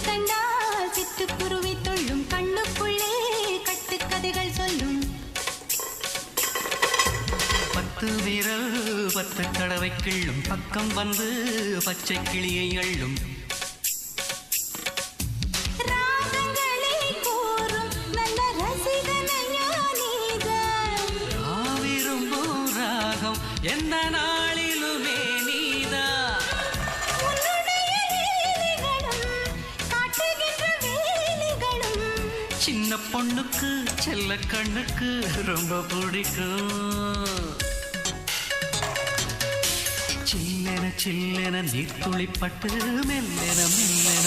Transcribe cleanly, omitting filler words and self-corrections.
கண்டால் சிட்டுக்குருவி துள்ளும் கண்ணுக்குள்ளே கட்டுக்கதைகள் சொல்லும். 10 விரல் 10 தடவை கிள்ளும் பக்கம் வந்து பச்சை கிளியை அள்ளும். ராகங்களை கூறும் நல்ல ரசிகனையா நீதான். விரும்பும் ராகம் எந்த நாளிலுமே நீதான். உன்னுடைய லீலைகளும் காட்டுகின்ற வேலைகளும் சின்ன பொண்ணுக்கு செல்ல கண்ணுக்கு ரொம்ப பிடிக்கும். சில்லென சில்லென நீர்த்துளிப்பட்டு மெல்லென மெல்லென